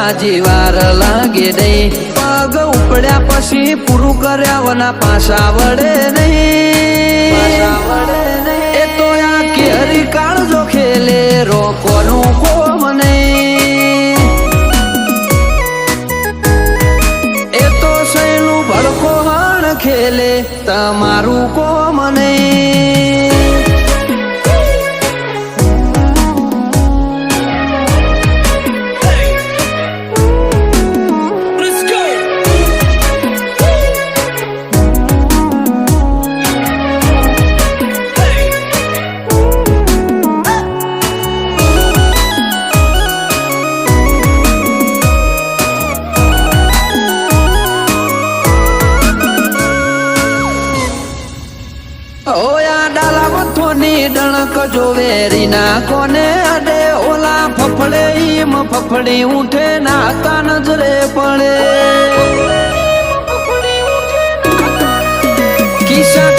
હાજી વાર લાગે નહીં પગ ઉપડ્યા પછી પૂરું કર્યા વના પાછા વડે નહીં એ તો આ કેરી કાળજો ખેલે રોકોનું કોમ નહીં એ તો સૈનું ભડકો હણ ખેલે તમારું કોમ નહીં ડણક જો વેરી ના કોને અડે ઓલા ફફડે ઈમ ફફડી ઉઠે ના તા નજરે પડે કિસ્સા